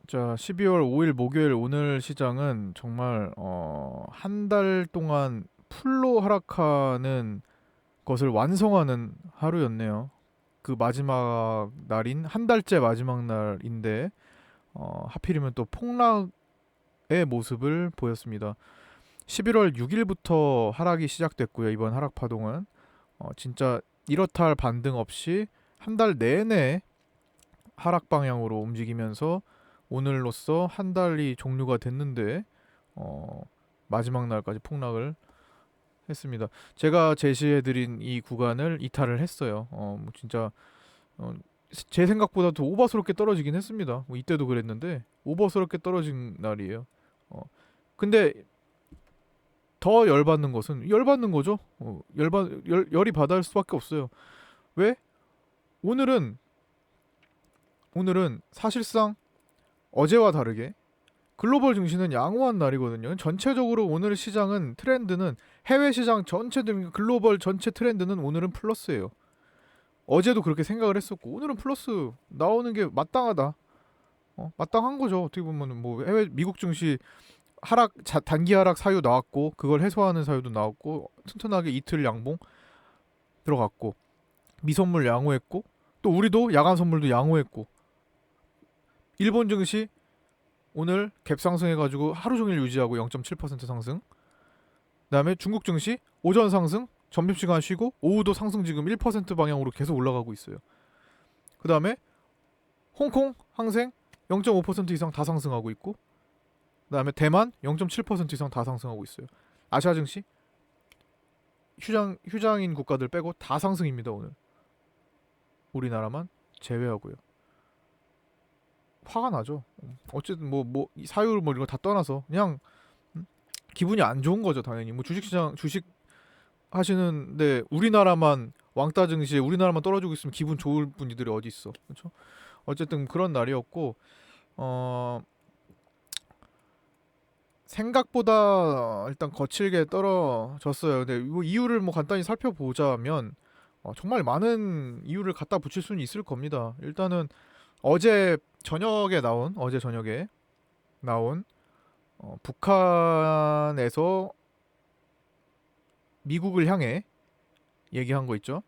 자, 12월 5일 목요일 오늘 시장은 정말 한 달 동안 풀로 하락하는 것을 완성하는 하루였네요. 그 마지막 날인 한 달째 마지막 날인데 하필이면 또 폭락의 모습을 보였습니다. 11월 6일부터 하락이 시작됐고요. 이번 하락 파동은 진짜 이렇다 할 반등 없이 한 달 내내 하락 방향으로 움직이면서 오늘로써 한 달이 종료가 됐는데 어, 마지막 날까지 폭락을 했습니다. 제가 제시해드린 이 구간을 이탈을 했어요. 뭐 진짜 어, 제 생각보다도 오버스럽게 떨어지긴 했습니다. 뭐 이때도 그랬는데 오버스럽게 떨어진 날이에요. 어, 근데 더 열받는 것은 열받는 거죠. 열이 받을 수밖에 없어요. 왜? 오늘은 오늘은 사실상 어제와 다르게 글로벌 증시는 양호한 날이거든요. 전체적으로 오늘 시장은 트렌드는 해외 시장 전체 글로벌 전체 트렌드는 오늘은 플러스예요. 어제도 그렇게 생각을 했었고 오늘은 플러스 나오는 게 마땅하다. 마땅한 거죠. 어떻게 보면 뭐 해외 미국 증시 단기 하락 사유 나왔고 그걸 해소하는 사유도 나왔고 튼튼하게 이틀 양봉 들어갔고 미선물 양호했고 또 우리도 야간 선물도 양호했고 일본 증시 오늘 갭 상승해가지고 하루 종일 유지하고 0.7% 상승. 그다음에 중국 증시 오전 상승, 점심시간 쉬고 오후도 상승 지금 1% 방향으로 계속 올라가고 있어요. 그다음에 홍콩 항생 0.5% 이상 다 상승하고 있고, 그다음에 대만 0.7% 이상 다 상승하고 있어요. 아시아 증시 휴장인 국가들 빼고 다 상승입니다 오늘. 우리나라만 제외하고요. 화가 나죠. 어쨌든 이 사유를 뭐 이런 거 다 떠나서 그냥 기분이 안 좋은 거죠 당연히. 뭐 주식 하시는데 우리나라만 왕따 증시에 우리나라만 떨어지고 있으면 기분 좋을 분들이 어디 있어, 그렇죠? 어쨌든 그런 날이었고 어 생각보다 일단 거칠게 떨어졌어요. 근데 이 이유를 뭐 간단히 살펴보자면 정말 많은 이유를 갖다 붙일 수는 있을 겁니다. 일단은 어제 저녁에 나온 북한에서 미국을 향해 얘기한 거 있죠.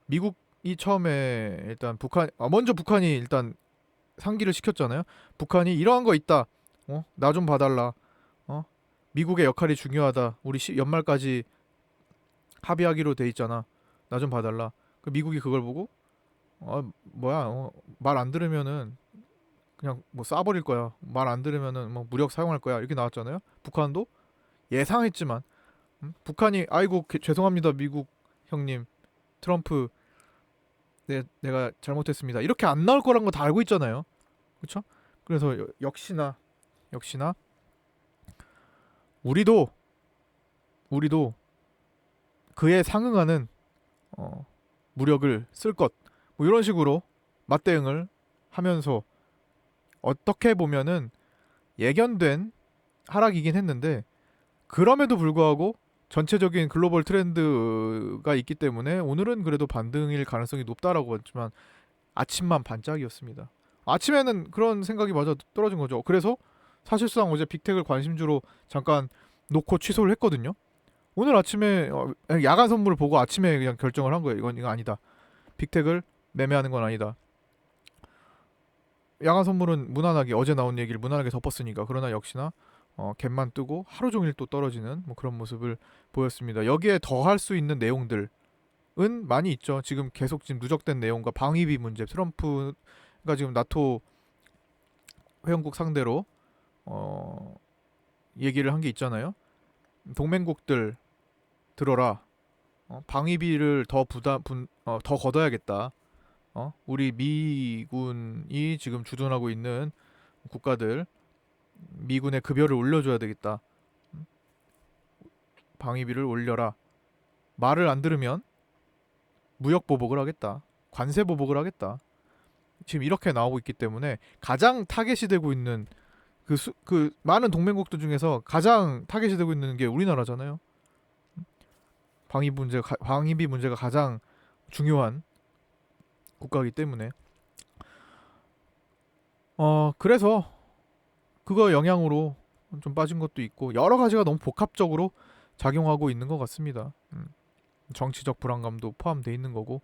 미국이 처음에 일단 먼저 북한이 일단 상기를 시켰잖아요. 북한이 이러한 거 있다. 나 좀 봐달라. 어, 미국의 역할이 중요하다. 우리 연말까지 합의하기로 돼 있잖아. 나 좀 봐달라. 그 미국이 그걸 보고 뭐야, 말 안 들으면은 그냥 뭐 쏴버릴 거야. 말 안 들으면은 뭐 무력 사용할 거야. 이렇게 나왔잖아요. 북한도 예상했지만 북한이 아이고 죄송합니다 미국 형님 트럼프 내가 잘못했습니다. 이렇게 안 나올 거란 거 다 알고 있잖아요. 그렇죠? 그래서 역시나 우리도 우리도 그에 상응하는 어, 무력을 쓸 것. 뭐 이런 식으로 맞대응을 하면서 어떻게 보면은 예견된 하락이긴 했는데 그럼에도 불구하고 전체적인 글로벌 트렌드가 있기 때문에 오늘은 그래도 반등일 가능성이 높다라고 했지만 아침만 반짝이었습니다. 아침에는 그런 생각이 맞아 떨어진 거죠. 그래서 사실상 어제 빅텍을 관심주로 잠깐 놓고 취소를 했거든요. 오늘 아침에 야간 선물을 보고 아침에 그냥 결정을 한 거예요. 이거 아니다. 빅텍을 매매하는 건 아니다. 야간 선물은 무난하게 어제 나온 얘기를 무난하게 덮었으니까. 그러나 역시나 갭만 뜨고 하루 종일 또 떨어지는 뭐 그런 모습을 보였습니다. 여기에 더 할 수 있는 내용들은 많이 있죠. 지금 계속 지금 누적된 내용과 방위비 문제, 트럼프가 지금 나토 회원국 상대로 어, 얘기를 한 게 있잖아요. 동맹국들 들어라. 방위비를 더 걷어야겠다. 우리 미군이 지금 주둔하고 있는 국가들 미군의 급여를 올려줘야 되겠다. 방위비를 올려라. 말을 안 들으면 무역 보복을 하겠다. 관세 보복을 하겠다. 지금 이렇게 나오고 있기 때문에 가장 타겟이 되고 있는 그 많은 동맹국들 중에서 가장 타겟이 되고 있는 게 우리나라잖아요. 방위비 문제가 가장 중요한 국가이기 때문에 그래서 그거 영향으로 좀 빠진 것도 있고 여러 가지가 너무 복합적으로 작용하고 있는 것 같습니다. 정치적 불안감도 포함되어 있는 거고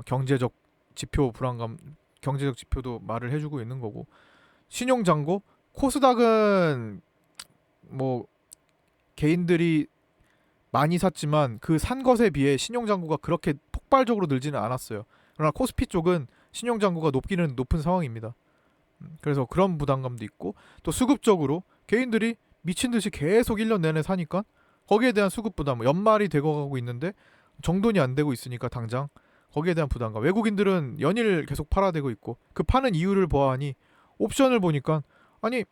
경제적 지표 불안감, 경제적 지표도 말을 해주고 있는 거고 신용 잔고 코스닥은 뭐 개인들이 많이 샀지만 그 산 것에 비해 신용 잔고가 그렇게 폭발적으로 늘지는 않았어요. 그러나 코스피 쪽은 신용 잔고가 높기는 높은 상황입니다. 그래서 그런 부담감도 있고 또 수급적으로 개인들이 미친 듯이 계속 1년 내내 사니까 거기에 대한 수급 부담, 연말이 되고 가고 있는데 정돈이 안 되고 있으니까 당장 거기에 대한 부담감. 외국인들은 연일 계속 팔아대고 있고 그 파는 이유를 보아하니 옵션을 보니까 아니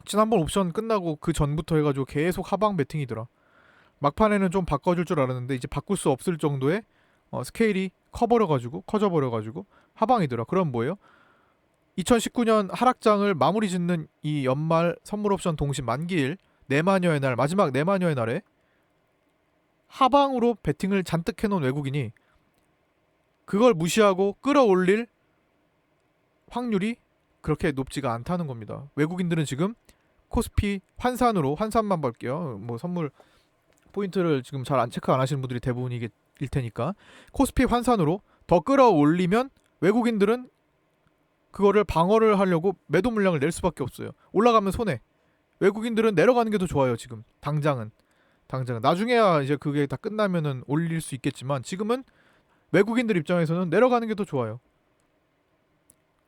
지난번 옵션 끝나고 그 전부터 해가지고 계속 하방 베팅이더라. 막판에는 좀 바꿔줄 줄 알았는데 이제 바꿀 수 없을 정도의 스케일이 커져버려가지고 하방이더라. 그럼 뭐예요? 2019년 하락장을 마무리 짓는 이 연말 선물 옵션 동시 만기일 내마녀의 날, 마지막 내마녀의 날에 하방으로 베팅을 잔뜩 해놓은 외국인이 그걸 무시하고 끌어올릴 확률이 그렇게 높지가 않다는 겁니다. 외국인들은 지금 코스피 환산만 볼게요. 뭐 선물 포인트를 지금 잘 체크 안 하시는 분들이 대부분일 테니까 코스피 환산으로 더 끌어올리면 외국인들은 그거를 방어를 하려고 매도 물량을 낼 수밖에 없어요. 올라가면 손해. 외국인들은 내려가는 게 더 좋아요. 지금 당장은 나중에야 이제 그게 다 끝나면은 올릴 수 있겠지만 지금은 외국인들 입장에서는 내려가는 게 더 좋아요.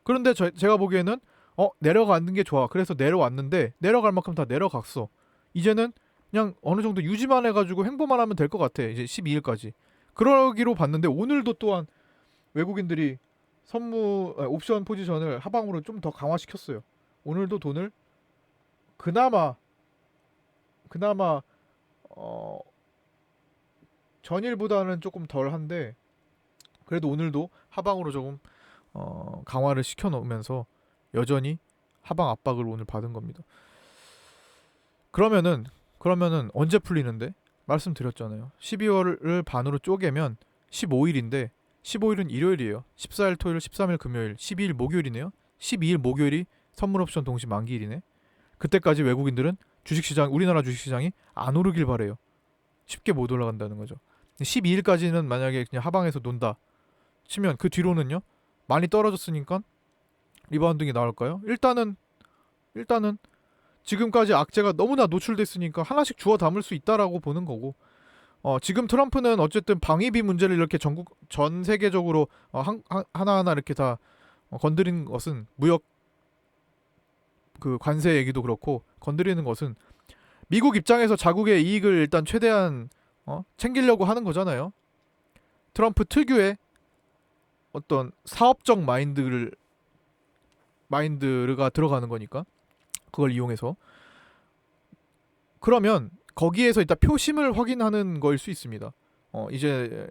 그런데 제가 보기에는 내려가는 게 좋아. 그래서 내려왔는데 내려갈 만큼 다 내려갔어. 이제는 그냥 어느 정도 유지만 해가지고 행보만 하면 될 것 같아. 이제 12일까지. 그러기로 봤는데 오늘도 또한 외국인들이 옵션 포지션을 하방으로 좀 더 강화시켰어요. 오늘도 돈을 그나마 전일보다는 조금 덜한데 그래도 오늘도 하방으로 조금 강화를 시켜놓으면서 여전히 하방 압박을 오늘 받은 겁니다. 그러면은 언제 풀리는데? 말씀드렸잖아요. 12월을 반으로 쪼개면 15일인데 15일은 일요일이에요. 14일 토요일, 13일 금요일, 12일 목요일이네요. 12일 목요일이 선물 옵션 동시 만기일이네. 그때까지 외국인들은 우리나라 주식시장이 안 오르길 바래요. 쉽게 못 올라간다는 거죠. 12일까지는 만약에 그냥 하방에서 논다 치면 그 뒤로는요. 많이 떨어졌으니까 리바운딩이 나올까요? 일단은 지금까지 악재가 너무나 노출됐으니까 하나씩 주워 담을 수 있다라고 보는 거고 지금 트럼프는 어쨌든 방위비 문제를 이렇게 전 세계적으로 하나하나 이렇게 다 건드리는 것은 무역 그 관세 얘기도 그렇고 건드리는 것은 미국 입장에서 자국의 이익을 일단 최대한 챙기려고 하는 거잖아요. 트럼프 특유의 어떤 사업적 마인드가 들어가는 거니까 그걸 이용해서 그러면 거기에서 일단 표심을 확인하는 거일 수 있습니다. 이제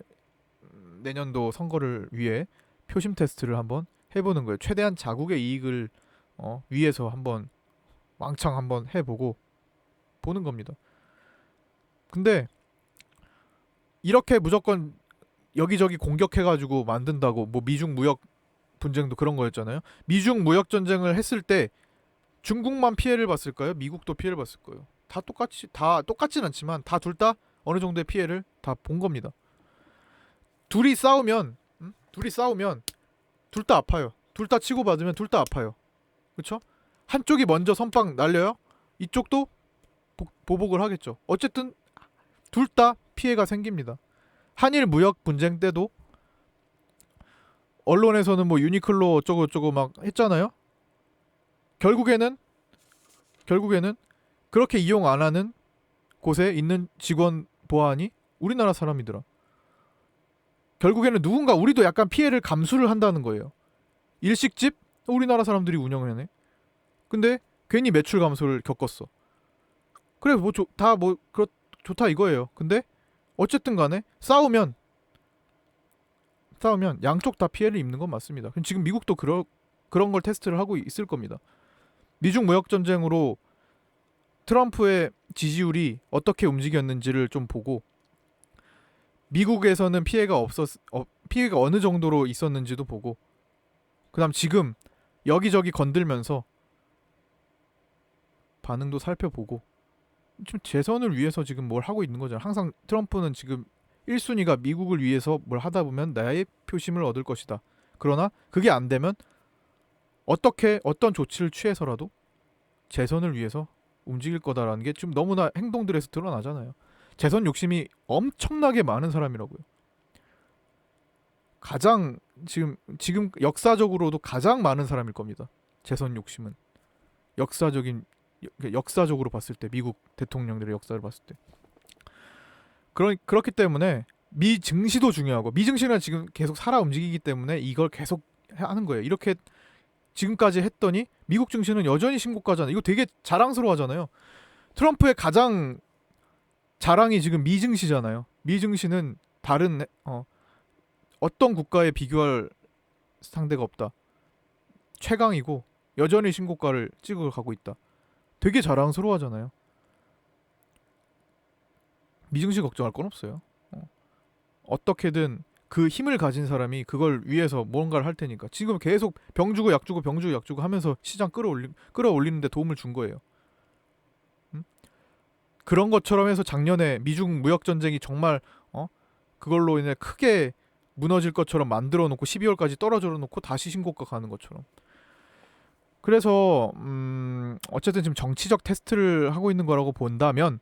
내년도 선거를 위해 표심 테스트를 한번 해보는 거예요. 최대한 자국의 이익을 위해서 한번 왕창 한번 해보고 보는 겁니다. 근데 이렇게 무조건 여기저기 공격해가지고 만든다고 뭐 미중 무역 분쟁도 그런 거였잖아요. 미중 무역 전쟁을 했을 때 중국만 피해를 봤을까요? 미국도 피해를 봤을 거예요. 다 똑같진 않지만 다 둘 다 어느 정도의 피해를 다 본 겁니다. 둘이 싸우면 둘 다 아파요. 둘 다 치고받으면 둘 다 아파요. 그렇죠? 한쪽이 먼저 선빵 날려요. 이쪽도 보복을 하겠죠. 어쨌든 둘 다 피해가 생깁니다. 한일 무역 분쟁 때도 언론에서는 뭐 유니클로 어쩌고 막 했잖아요. 결국에는 그렇게 이용 안 하는 곳에 있는 직원 보아하니 우리나라 사람이더라. 결국에는 누군가 우리도 약간 피해를 감수를 한다는 거예요. 일식집 우리나라 사람들이 운영을 해네. 근데 괜히 매출 감소를 겪었어. 그래 뭐 좋다 이거예요. 근데 어쨌든 간에 싸우면 양쪽 다 피해를 입는 건 맞습니다. 지금 미국도 그런 걸 테스트를 하고 있을 겁니다. 미중 무역 전쟁으로 트럼프의 지지율이 어떻게 움직였는지를 좀 보고 미국에서는 피해가 어느 정도로 있었는지도 보고 그다음 지금 여기저기 건들면서 반응도 살펴보고 지금 재선을 위해서 지금 뭘 하고 있는 거잖아요. 항상 트럼프는 지금 1순위가 미국을 위해서 뭘 하다 보면 나의 표심을 얻을 것이다. 그러나 그게 안 되면 어떤 조치를 취해서라도 재선을 위해서 움직일 거다라는 게 지금 너무나 행동들에서 드러나잖아요. 재선 욕심이 엄청나게 많은 사람이라고요. 가장 지금 역사적으로도 가장 많은 사람일 겁니다. 재선 욕심은 역사적으로 봤을 때 미국 대통령들의 역사를 봤을 때 그렇기 때문에 미증시도 중요하고 미증시는 지금 계속 살아 움직이기 때문에 이걸 계속 하는 거예요. 이렇게 지금까지 했더니 미국 증시는 여전히 신고가잖아요. 이거 되게 자랑스러워하잖아요. 트럼프의 가장 자랑이 지금 미증시잖아요. 미증시는 다른 어떤 국가에 비교할 상대가 없다. 최강이고 여전히 신고가를 찍어가고 있다. 되게 자랑스러워하잖아요. 미증시 걱정할 건 없어요. 어떻게든 그 힘을 가진 사람이 그걸 위해서 뭔가를 할 테니까 지금 계속 병 주고 약 주고 병 주고 약 주고 하면서 시장 끌어올리는데 도움을 준 거예요. 그런 것처럼 해서 작년에 미중 무역 전쟁이 정말 그걸로 인해 크게 무너질 것처럼 만들어 놓고 12월까지 떨어져 놓고 다시 신고가 가는 것처럼. 그래서 어쨌든 지금 정치적 테스트를 하고 있는 거라고 본다면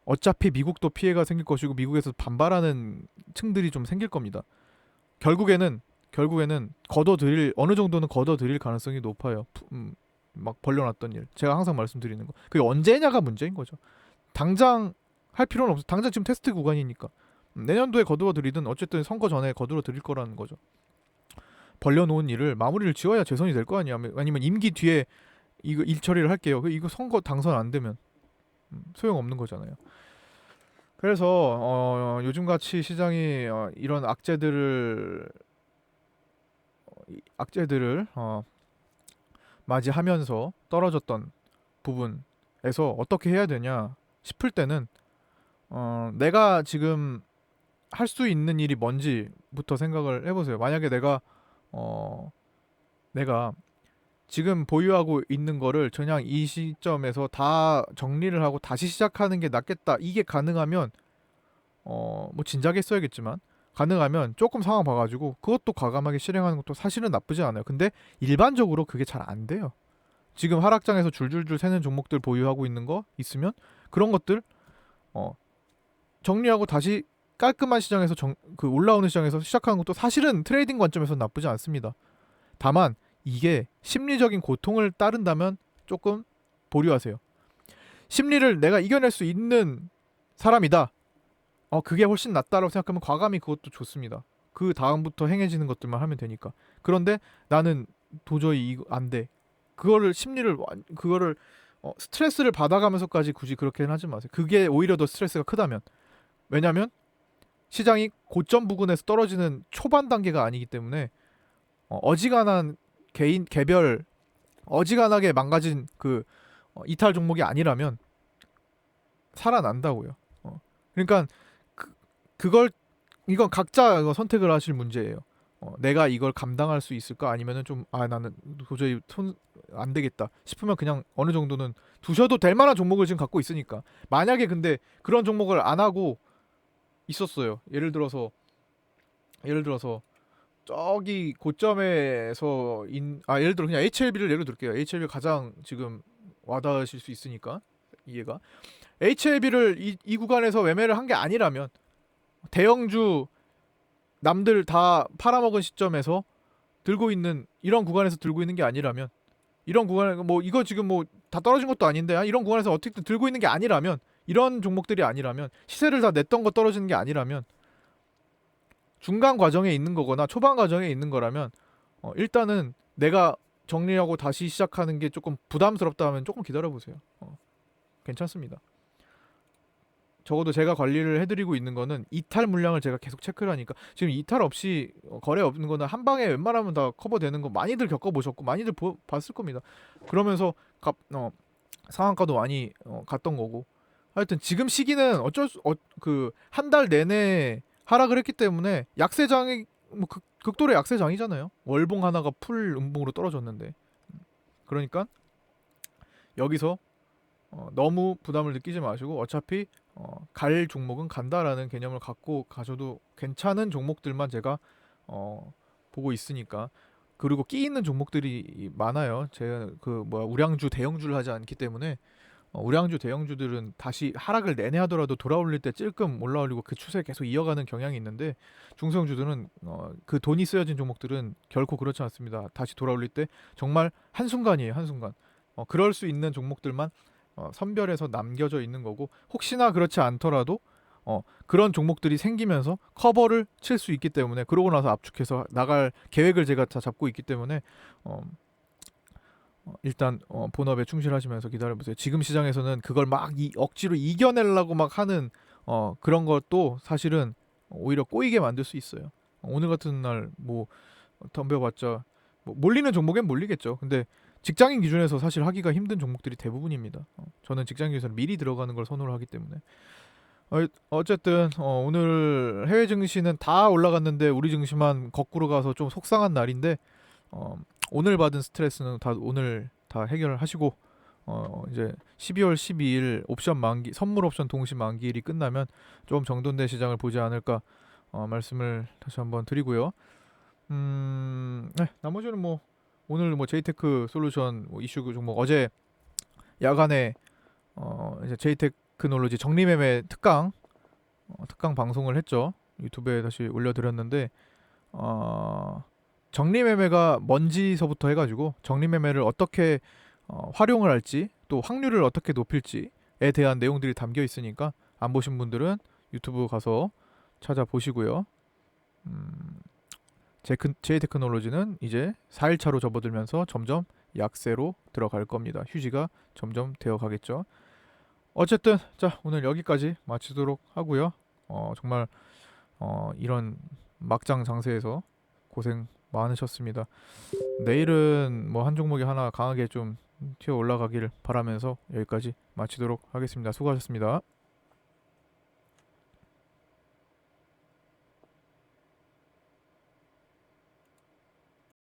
어차피 미국도 피해가 생길 것이고 미국에서 반발하는 층들이 좀 생길 겁니다. 결국에는 어느 정도는 걷어들일 가능성이 높아요. 막 벌려놨던 일. 제가 항상 말씀드리는 거. 그게 언제냐가 문제인 거죠. 당장 할 필요는 없어. 당장 지금 테스트 구간이니까. 내년도에 거두어들이든 어쨌든 선거 전에 거두어들일 거라는 거죠. 벌려놓은 일을 마무리를 지어야 재선이 될 거 아니야. 아니면 임기 뒤에 이거 일 처리를 할게요. 이거 선거 당선 안 되면 소용없는 거잖아요. 그래서 요즘같이 시장이 이런 악재들을 맞이하면서 떨어졌던 부분에서 어떻게 해야 되냐 싶을 때는 내가 지금 할 수 있는 일이 뭔지부터 생각을 해보세요. 만약에 내가 지금 보유하고 있는 거를 그냥 이 시점에서 다 정리를 하고 다시 시작하는 게 낫겠다. 이게 가능하면 뭐 진작에 써야겠지만 가능하면 조금 상황 봐가지고 그것도 과감하게 실행하는 것도 사실은 나쁘지 않아요. 근데 일반적으로 그게 잘 안 돼요. 지금 하락장에서 줄줄줄 새는 종목들 보유하고 있는 거 있으면 그런 것들 정리하고 다시 깔끔한 시장에서 그 올라오는 시장에서 시작하는 것도 사실은 트레이딩 관점에서 나쁘지 않습니다. 다만 이게 심리적인 고통을 따른다면 조금 보류하세요. 심리를 내가 이겨낼 수 있는 사람이다. 그게 훨씬 낫다라고 생각하면 과감히 그것도 좋습니다. 그 다음부터 행해지는 것들만 하면 되니까. 그런데 나는 도저히 이거 안 돼. 그거를 스트레스를 받아가면서까지 굳이 그렇게는 하지 마세요. 그게 오히려 더 스트레스가 크다면. 왜냐면 시장이 고점 부근에서 떨어지는 초반 단계가 아니기 때문에 어지간한 개별 어지간하게 망가진 그 이탈 종목이 아니라면 살아난다고요. 그러니까 이건 각자 선택을 하실 문제예요. 내가 이걸 감당할 수 있을까 아니면은 나는 도저히 안 되겠다 싶으면 그냥 어느 정도는 두셔도 될 만한 종목을 지금 갖고 있으니까. 만약에 근데 그런 종목을 안 하고 있었어요. 예를 들어서 저기 고점에서 예를 들어 그냥 HLB를 예로 들게요. HLB 가장 지금 와닿으실 수 있으니까 이해가. HLB를 이 구간에서 매매를 한 게 아니라면 대형주 남들 다 팔아먹은 시점에서 들고 있는 이런 구간에서 들고 있는 게 아니라면 이런 구간에 뭐 이거 지금 뭐 다 떨어진 것도 아닌데 이런 구간에서 어떻게든 들고 있는 게 아니라면 이런 종목들이 아니라면 시세를 다 냈던 거 떨어지는 게 아니라면 중간 과정에 있는 거거나 초반 과정에 있는 거라면 일단은 내가 정리하고 다시 시작하는 게 조금 부담스럽다 하면 조금 기다려보세요. 괜찮습니다. 적어도 제가 관리를 해드리고 있는 거는 이탈 물량을 제가 계속 체크를 하니까 지금 이탈 없이 거래 없는 거는 한 방에 웬만하면 다 커버되는 거 많이들 겪어보셨고 많이들 봤을 겁니다. 그러면서 상한가도 많이 갔던 거고 하여튼 지금 시기는 그 한 달 내내 하락을 했기 때문에 약세장이 뭐 극도의 약세장이잖아요. 월봉 하나가 풀 음봉으로 떨어졌는데 그러니까 여기서 너무 부담을 느끼지 마시고 어차피 갈 종목은 간다라는 개념을 갖고 가셔도 괜찮은 종목들만 제가 보고 있으니까. 그리고 끼 있는 종목들이 많아요. 제가 그 뭐야 우량주 대형주를 하지 않기 때문에 우량주 대형주들은 다시 하락을 내내 하더라도 돌아올릴 때 찔끔 올라올리고 그 추세 계속 이어가는 경향이 있는데, 중소형주들은 그 돈이 쓰여진 종목들은 결코 그렇지 않습니다. 다시 돌아올릴 때 정말 한순간이에요, 한순간. 그럴 수 있는 종목들만 선별해서 남겨져 있는 거고, 혹시나 그렇지 않더라도 그런 종목들이 생기면서 커버를 칠 수 있기 때문에, 그러고 나서 압축해서 나갈 계획을 제가 다 잡고 있기 때문에 어, 일단 본업에 충실하시면서 기다려보세요. 지금 시장에서는 그걸 막 억지로 이겨내려고 막 하는 그런 것도 사실은 오히려 꼬이게 만들 수 있어요. 오늘 같은 날 뭐 덤벼봤자 뭐 몰리는 종목엔 몰리겠죠. 근데 직장인 기준에서 사실 하기가 힘든 종목들이 대부분입니다. 저는 직장인 기준에서 미리 들어가는 걸 선호를 하기 때문에. 어쨌든 오늘 해외 증시는 다 올라갔는데 우리 증시만 거꾸로 가서 좀 속상한 날인데, 어, 오늘 받은 스트레스는 다 오늘 다 해결을 하시고, 이제 12월 12일 옵션 만기, 선물 옵션 동시 만기일이 끝나면 좀 정돈된 시장을 보지 않을까 말씀을 다시 한번 드리고요. 네, 나머지는 뭐 오늘 뭐 제이테크 솔루션 뭐 이슈 그 종목, 어제 야간에 이제 제이테크놀로지 정리매매 특강 방송을 했죠. 유튜브에 다시 올려드렸는데, 어, 정리매매가 뭔지서부터 해가지고 정리매매를 어떻게 활용을 할지, 또 확률을 어떻게 높일지에 대한 내용들이 담겨 있으니까 안 보신 분들은 유튜브 가서 찾아보시고요. 음, 제이테크놀로지는 이제 4일차로 접어들면서 점점 약세로 들어갈 겁니다. 휴지가 점점 되어 가겠죠. 어쨌든 자, 오늘 여기까지 마치도록 하고요. 정말 이런 막장 장세에서 고생 많으셨습니다. 내일은 뭐 한 종목이 하나 강하게 좀 튀어 올라가기를 바라면서 여기까지 마치도록 하겠습니다. 수고하셨습니다.